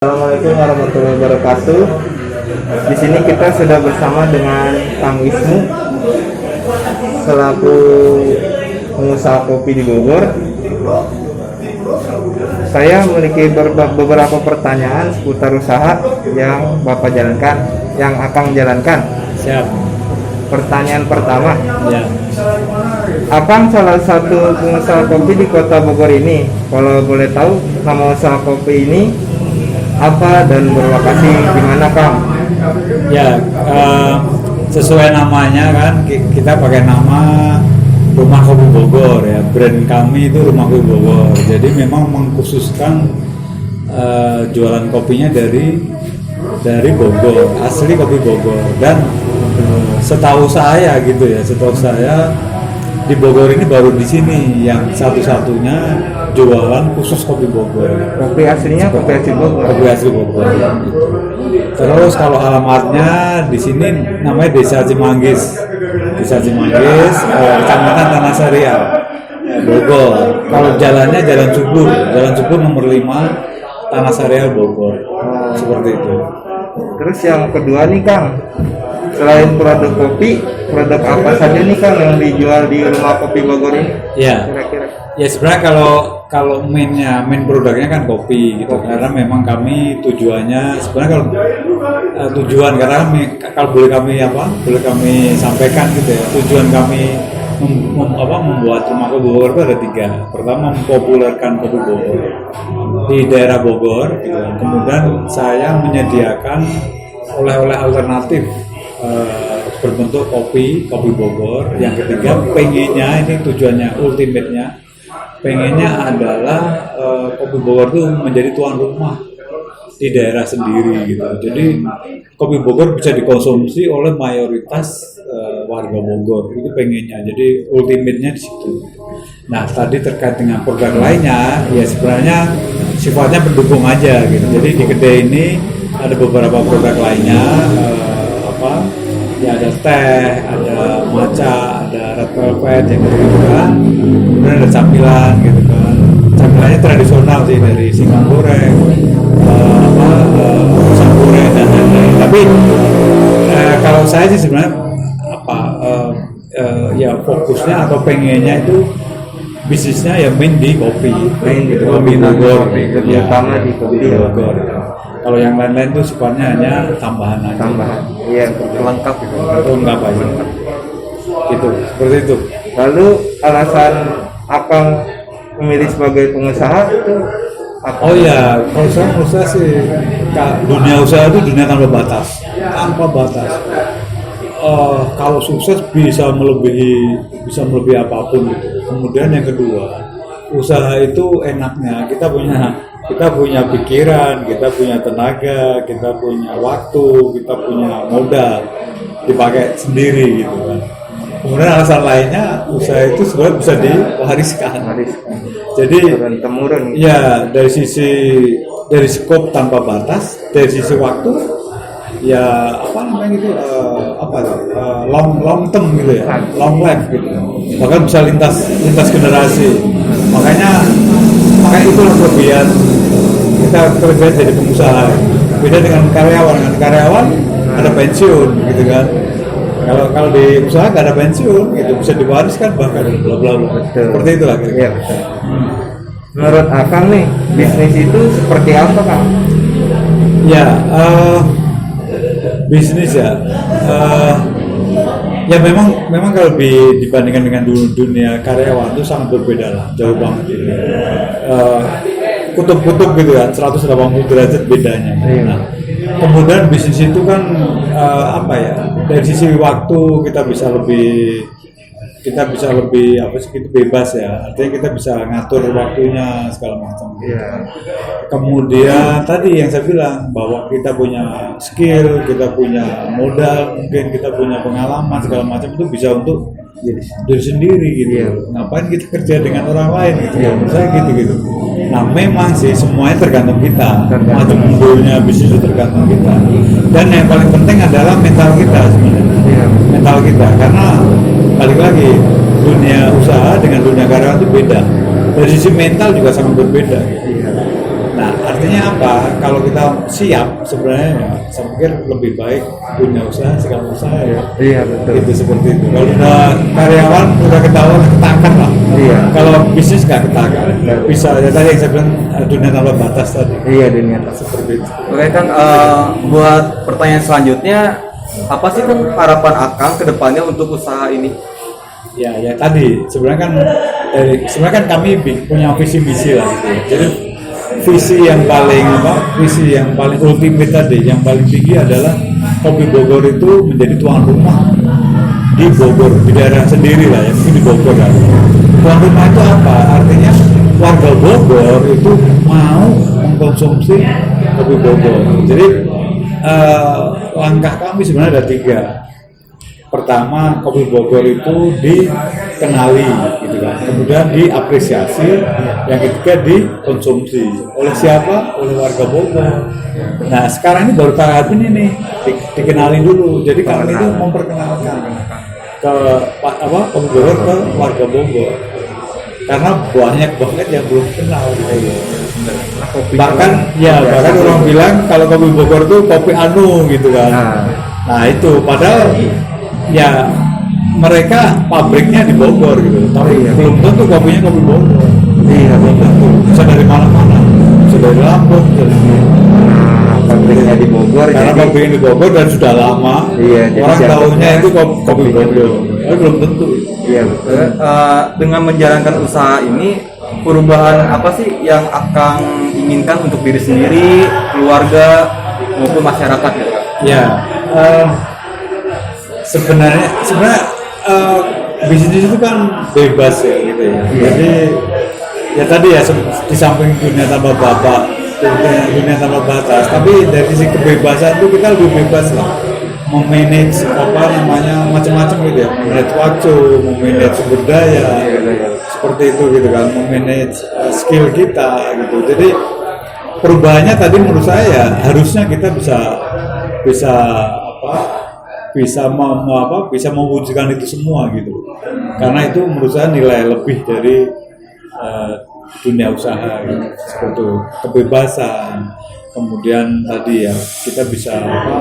Assalamualaikum warahmatullahi wabarakatuh. Di sini kita sudah bersama dengan Kang Wisnu selaku pengusaha kopi di Bogor. Saya memiliki beberapa pertanyaan seputar usaha yang Bapak jalankan, yang Akang jalankan. Siap. Pertanyaan pertama, Ya. Akang salah satu pengusaha kopi di Kota Bogor ini. Kalau boleh tahu nama usaha kopi ini apa dan berlokasi di mana, Kang? Ya, sesuai namanya kan kita pakai nama Rumah Kopi Bogor ya. Brand kami itu Rumah Kopi Bogor. Jadi memang mengkhususkan jualan kopinya dari Bogor, asli kopi Bogor. Dan setahu saya gitu ya, di Bogor ini baru di sini yang satu-satunya jualan khusus kopi Bogor. Kopi aslinya kopi asli Bogor. Kopi asli Bogor. Terus kalau alamatnya di sini namanya Desa Cimanggis, Kecamatan Tanah Sarial, Bogor. Kalau jalannya Jalan Subur nomor 5, Tanah Sarial, Bogor. Seperti itu. Terus yang kedua nih, Kang, selain produk kopi, produk apa saja nih, Kang, yang dijual di Rumah Kopi Bogor ini? Ya. Kira-kira. Ya sebenarnya kalau main produknya kan kopi gitu. Karena memang kami tujuannya sebenarnya kalau boleh kami sampaikan gitu ya. Tujuan kami membuat Rumah Kopi Bogor itu ada 3. Pertama, mempopulerkan kopi Bogor di daerah Bogor gitu. Kemudian saya menyediakan oleh-oleh alternatif berbentuk kopi Bogor. Yang ketiga, pengennya ini tujuannya ultimate-nya, pengennya adalah kopi Bogor itu menjadi tuan rumah di daerah sendiri gitu. Jadi kopi Bogor bisa dikonsumsi oleh mayoritas warga Bogor, itu pengennya. Jadi ultimate-nya di situ. Nah, tadi terkait dengan produk lainnya, ya sebenarnya sifatnya pendukung aja gitu. Jadi di kedai ini ada beberapa produk lainnya, ya ada teh, ada matcha, ada red velvet yang gitu kan. Kemudian ada camilan gitu kan. Camilannya tradisional sih, dari singkong goreng, pisang goreng dan lain-lain. Tapi kalau saya sih sebenarnya ya fokusnya atau pengennya itu bisnisnya ya main di kopi Bogor, terutama di kopi Bogor. Kalau yang lain-lain itu sifatnya hanya tambahan aja. Iya, lengkap gitu. Lengkap aja. Gitu, seperti itu. Lalu alasan Akang memilih sebagai pengusaha itu apa? Oh ya, kalau saya sih dunia usaha itu dunia tanpa batas. Kalau sukses bisa melebihi apapun gitu. Kemudian yang kedua, usaha itu enaknya kita punya pikiran, kita punya tenaga, kita punya waktu, kita punya modal dipakai sendiri gitu kan. Kemudian alasan lainnya, usaha itu sebenarnya bisa diwariskan. Jadi temurun. Ya, dari skop tanpa batas, dari sisi waktu, ya long term gitu ya, long life gitu. Bahkan bisa lintas generasi. Makanya itu kelebihan jadi pengusaha. Beda dengan karyawan ada pensiun gitu kan. Kalau di usaha nggak ada pensiun, gitu bisa diwariskan bahkan bla bla bla. Seperti itulah gitu. Ya, menurut Akang nih, bisnis itu seperti apa, Kang? Ya, bisnis ya. Ya memang kalau dibandingkan dengan dunia karyawan itu sangat berbeda lah, jauh banget gitu. Kutub gitu ya, 180 derajat bedanya. Nah, kemudian bisnis itu kan dari sisi waktu kita bisa lebih bebas ya, artinya kita bisa ngatur waktunya segala macam. Kemudian tadi yang saya bilang bahwa kita punya skill, kita punya modal, mungkin kita punya pengalaman segala macam, itu bisa untuk diri sendiri gitu. Ngapain kita kerja dengan orang lain gitu? Menurut saya gitu. Nah memang sih semuanya tergantung kita, macam mundurnya bisnis itu tergantung kita. Dan yang paling penting adalah mental kita sebenarnya. Mental kita, karena balik lagi, dunia usaha dengan dunia karyawan itu beda. Dari sisi mental juga sangat berbeda. Nah, artinya apa? Kalau kita siap sebenarnya ya, saya pikir lebih baik punya usaha sekali usaha ya. Iya betul. Itu seperti itu. Kalau udah karyawan udah ketahuan ketakan lah. Iya. Kalau bisnis nggak ketakan. Bisa ya tadi yang saya bilang dunia tanpa batas tadi. Iya dunia. Seperti itu. Oke Kang, buat pertanyaan selanjutnya, apa sih kan harapan Akang ke depannya untuk usaha ini? Ya tadi sebenarnya kan kami punya visi misi lah gitu. Jadi visi yang paling ultimate tadi, yang paling tinggi adalah Kopi Bogor itu menjadi tuan rumah di Bogor, di daerah sendiri lah ya, mungkin di Bogor kan. Tuan rumah itu apa? Artinya warga Bogor itu mau mengkonsumsi Kopi Bogor. Jadi langkah kami sebenarnya ada 3. Pertama, Kopi Bogor itu dikenali gitu kan, kemudian diapresiasi, yang ketiga dikonsumsi. Oleh siapa? Oleh warga Bogor. Nah sekarang ini baru tahap ini nih dikenalin dulu. Jadi kami itu memperkenalkan ke Kopi Bogor ke warga Bogor, karena banyak banget yang belum kenal gitu. Bahkan orang bilang kalau Kopi Bogor tuh kopi anu gitu kan. Nah itu padahal ya mereka pabriknya di Bogor gitu, tapi belum tentu kopinya kopi Bogor. Iya Belum tentu. Bisa dari mana-mana, bisa dari Lampung, pabriknya di Bogor. Karena pabriknya di Bogor dan sudah lama. Iya. Orang tahunya itu kopi Bogor. Tapi belum tentu. Iya betul. Dengan menjalankan usaha ini, perubahan apa sih yang Akang inginkan untuk diri sendiri, keluarga maupun masyarakat ya Kang? Ya. Sebenarnya bisnis itu kan bebas ya gitu ya. Jadi ya tadi ya di samping dunia tanpa dunia tanpa batas, tapi dari sisi kebebasan itu kita lebih bebas lah, memanage macam-macam gitu ya, memanage waktu, memanage sumber daya, seperti itu gitu kan, memanage skill kita gitu. Jadi perubahannya tadi menurut saya harusnya kita bisa mewujudkan itu semua gitu, karena itu menurut saya nilai lebih dari dunia usaha gitu. Seperti kebebasan, kemudian tadi ya kita bisa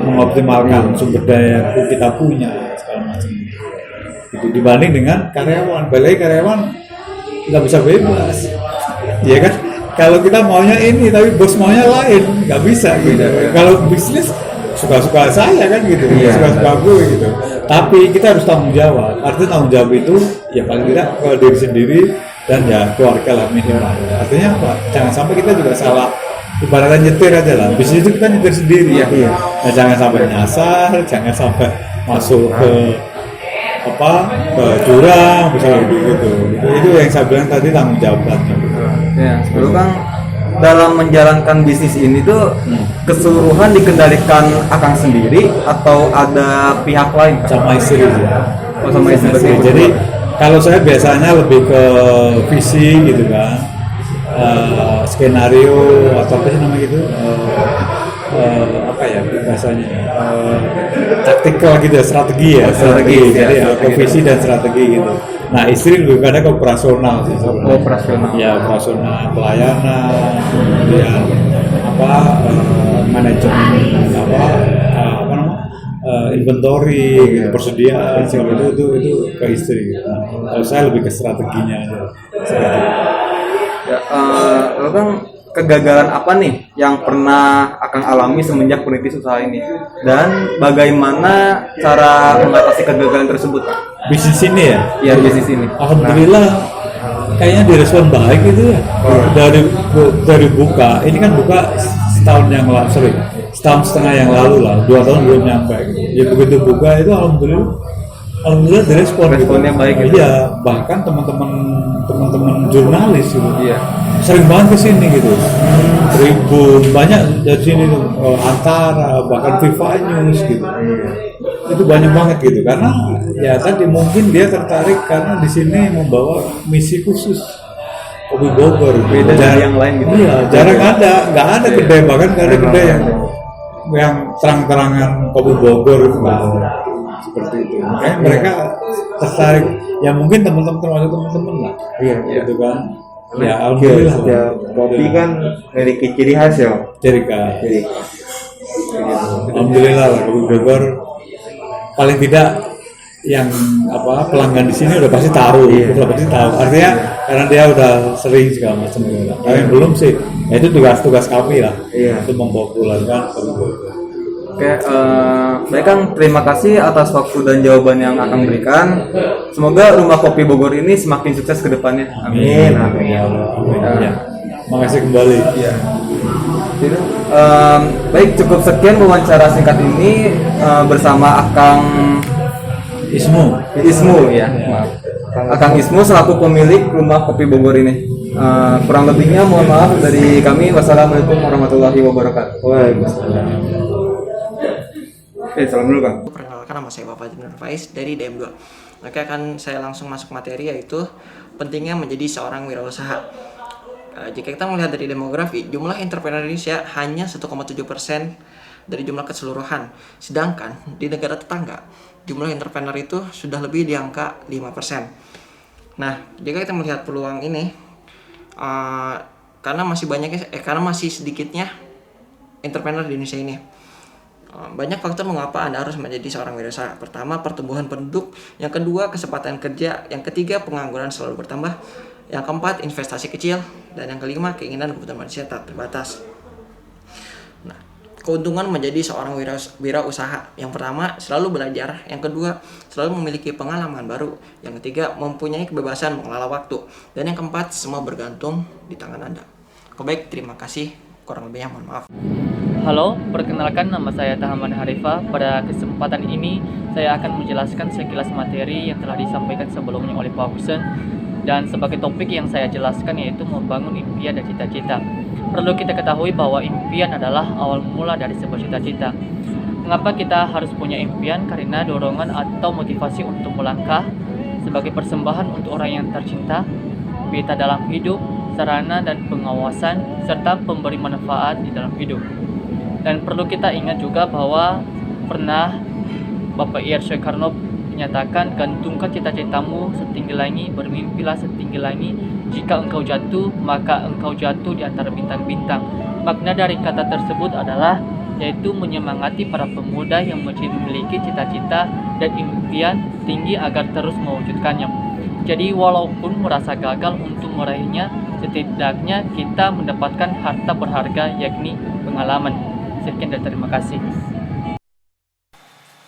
mengoptimalkan sumber daya yang kita punya segala macam gitu, dibanding dengan karyawan. Balik karyawan nggak bisa bebas ya kan, kalau kita maunya ini tapi bos maunya lain, nggak bisa gitu. Kalau bisnis suka-suka saya kan gitu, suka-suka gue gitu. Tapi kita harus tanggung jawab. Artinya tanggung jawab itu ya paling tidak ke diri sendiri dan ya keluarga lah minimal. Artinya apa? Jangan sampai kita juga salah. Ibaratnya nyetir aja lah. Bisnis itu kita nyetir sendiri ya. Nah, jangan sampai nyasar, jangan sampai masuk ke jurang misalnya gitu. Itu yang saya bilang tadi tanggung jawabnya. Ya, sebelum Kang dalam menjalankan bisnis ini tuh keseluruhan dikendalikan Akang sendiri atau ada pihak lain? Sama istri ya. Sama istri. Jadi kalau saya biasanya lebih ke visi gitu kan, skenario atau apa sih namanya gitu, biasanya taktikal gitu ya, strategi. Jadi ke visi dan strategi gitu. Nah istri lebih pada ke operasional sih. Operasional. Ya operasional, pelayanan, kemudian manajemen inventory, gitu, persediaan, itu ke istri. Gitu. Kalau saya lebih ke strateginya aja. Ya, Kang, kegagalan apa nih yang pernah Akang alami semenjak merintis usaha ini, dan bagaimana cara mengatasi kegagalan tersebut? Bisnis ini ya? Iya, bisnis ini. Alhamdulillah kayaknya direspon baik gitu ya. Dari buka, ini kan buka setahun setengah yang lalu lah, 2 tahun belum nyampe gitu. Ya begitu buka itu alhamdulillah direspon. Responnya gitu. baik gitu. Iya, bahkan teman-teman jurnalis gitu. Iya. Sering banget kesini gitu. Tribun banyak dari sini tuh, Antara, bahkan Viva News gitu. Itu banyak banget gitu, karena ya tadi mungkin dia tertarik karena di sini membawa misi khusus Kopi Bogor, beda dari yang lain gitu. Iya, jarang nggak ada kedai, bahkan nggak ada kedai yang terang-terangan Kopi Bogor itu nggak ada. Seperti itu. Makanya mereka tertarik. Ya mungkin teman-teman termasuk teman-teman lah. Iya, gitu kan. Karena Ya, alhamdulillah. setiap kopi kan memiliki ciri khas ya. Jadi kan, Jadi alhamdulillah lah kopi Bogor paling tidak yang pelanggan di sini udah pasti tahu, udah pasti tahu. Artinya karena dia udah sering segala macam gitu. Tapi yang belum sih, ya itu tugas kami lah, untuk mempopulerkan kopi Bogor. Oke, baik Kang, terima kasih atas waktu dan jawaban yang akan berikan. Semoga Rumah Kopi Bogor ini semakin sukses ke depannya. amin. Ya Allah, amin. Ya. Makasih kembali. Jadi, baik, cukup sekian wawancara singkat ini bersama Akang Ismu ya, maaf. Akang Ismu selaku pemilik Rumah Kopi Bogor ini. Kurang lebihnya mohon maaf dari kami. Wassalamualaikum warahmatullahi wabarakatuh. Waalaikumsalam. Salam dulu Kang. Perkenalkan, nama saya Bapak Jumir Faiz dari DM2. Oke, akan saya langsung masuk materi, yaitu pentingnya menjadi seorang wirausaha. Jika kita melihat dari demografi, jumlah entrepreneur Indonesia hanya 1,7% dari jumlah keseluruhan. Sedangkan di negara tetangga, jumlah entrepreneur itu sudah lebih di angka 5%. Nah, jika kita melihat peluang ini, karena masih sedikitnya entrepreneur di Indonesia ini, banyak faktor mengapa Anda harus menjadi seorang wirausaha. Pertama, pertumbuhan penduduk. Yang kedua, kesempatan kerja. Yang ketiga, pengangguran selalu bertambah. Yang keempat, investasi kecil. Dan yang kelima, keinginan kebutuhan manusia tak terbatas. Nah, keuntungan menjadi seorang wirausaha. Yang pertama, selalu belajar. Yang kedua, selalu memiliki pengalaman baru. Yang ketiga, mempunyai kebebasan mengelola waktu. Dan yang keempat, semua bergantung di tangan Anda. Baik, terima kasih. Kurang lebihnya mohon maaf. Halo, perkenalkan nama saya Tahaman Harifa. Pada kesempatan ini, saya akan menjelaskan sekilas materi yang telah disampaikan sebelumnya oleh Pak Husen. Dan sebagai topik yang saya jelaskan yaitu membangun impian dan cita-cita. Perlu kita ketahui bahwa impian adalah awal mula dari sebuah cita-cita. Mengapa kita harus punya impian? Karena dorongan atau motivasi untuk melangkah sebagai persembahan untuk orang yang tercinta, pita dalam hidup, sarana dan pengawasan, serta pemberi manfaat di dalam hidup. Dan perlu kita ingat juga bahwa pernah Bapak Ir Soekarno menyatakan, gantungkan cita-citamu setinggi langit, bermimpilah setinggi langit. Jika engkau jatuh, maka engkau jatuh di antara bintang-bintang. Makna dari kata tersebut adalah yaitu menyemangati para pemuda yang memiliki cita-cita dan impian tinggi agar terus mewujudkannya. Jadi walaupun merasa gagal untuk meraihnya, setidaknya kita mendapatkan harta berharga, yakni pengalaman. Sekian dan terima kasih.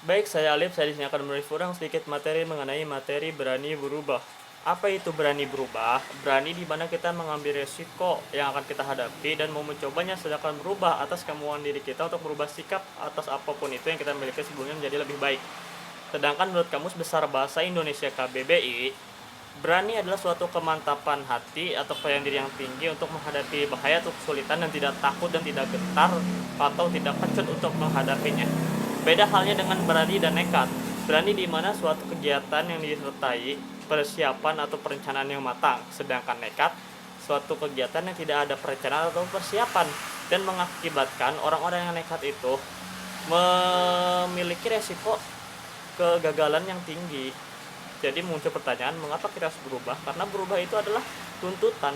Baik, saya Alif. Saya di sini akan memberi kurang sedikit materi mengenai materi berani berubah. Apa itu berani berubah? Berani di mana kita mengambil resiko yang akan kita hadapi dan mau mencobanya, sedangkan berubah atas kemauan diri kita untuk berubah sikap atas apapun itu yang kita miliki sebelumnya menjadi lebih baik. Sedangkan menurut Kamus Besar Bahasa Indonesia KBBI, berani adalah suatu kemantapan hati atau kepercayaan diri yang tinggi untuk menghadapi bahaya atau kesulitan dan tidak takut dan tidak gentar atau tidak kecut untuk menghadapinya. Beda halnya dengan berani dan nekat. Berani di mana suatu kegiatan yang disertai persiapan atau perencanaan yang matang, sedangkan nekat suatu kegiatan yang tidak ada perencanaan atau persiapan dan mengakibatkan orang-orang yang nekat itu memiliki resiko kegagalan yang tinggi. Jadi muncul pertanyaan, mengapa kita harus berubah? Karena berubah itu adalah tuntutan,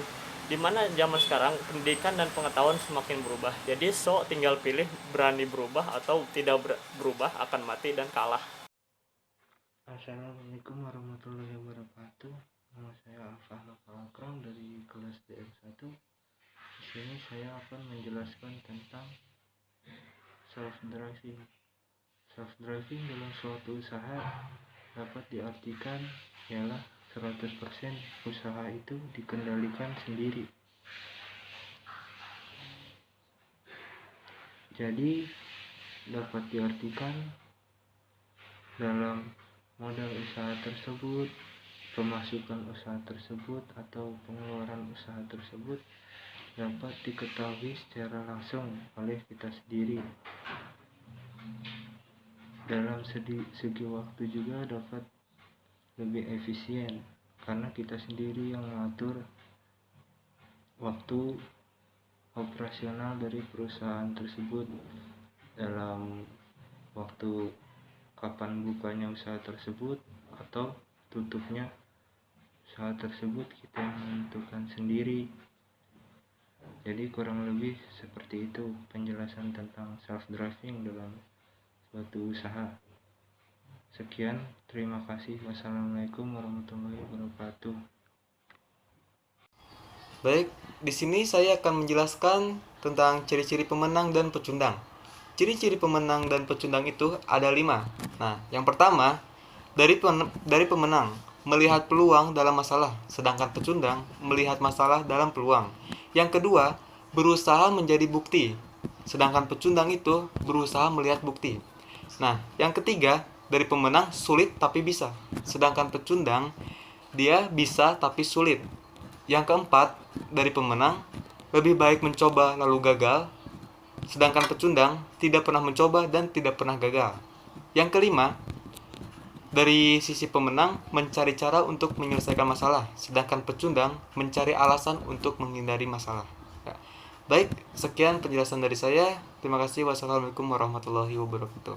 di mana zaman sekarang pendidikan dan pengetahuan semakin berubah. Jadi tinggal pilih berani berubah atau tidak berubah, akan mati dan kalah. Assalamualaikum warahmatullahi wabarakatuh. Nama saya Al-Fahla Akram dari kelas DM1. Di sini saya akan menjelaskan tentang self-driving. Self-driving dalam suatu usaha dapat diartikan ialah 100% usaha itu dikendalikan sendiri. Jadi dapat diartikan dalam modal usaha tersebut, pemasukan usaha tersebut atau pengeluaran usaha tersebut dapat diketahui secara langsung oleh kita sendiri. Dalam segi waktu juga dapat lebih efisien karena kita sendiri yang mengatur waktu operasional dari perusahaan tersebut, dalam waktu kapan bukanya usaha tersebut atau tutupnya usaha tersebut kita yang menentukan sendiri. Jadi kurang lebih seperti itu penjelasan tentang self driving dalam suatu usaha. Sekian, terima kasih. Wassalamualaikum warahmatullahi wabarakatuh. Baik, di sini saya akan menjelaskan tentang ciri-ciri pemenang dan pecundang. Ciri-ciri pemenang dan pecundang itu ada 5. Nah, yang pertama, dari pemenang melihat peluang dalam masalah, sedangkan pecundang melihat masalah dalam peluang. Yang kedua, berusaha menjadi bukti, sedangkan pecundang itu berusaha melihat bukti. Nah, yang ketiga, dari pemenang sulit tapi bisa, sedangkan pecundang dia bisa tapi sulit. Yang keempat, dari pemenang lebih baik mencoba lalu gagal, sedangkan pecundang tidak pernah mencoba dan tidak pernah gagal. Yang kelima, dari sisi pemenang mencari cara untuk menyelesaikan masalah, sedangkan pecundang mencari alasan untuk menghindari masalah. Ya. Baik, sekian penjelasan dari saya. Terima kasih. Wassalamualaikum warahmatullahi wabarakatuh.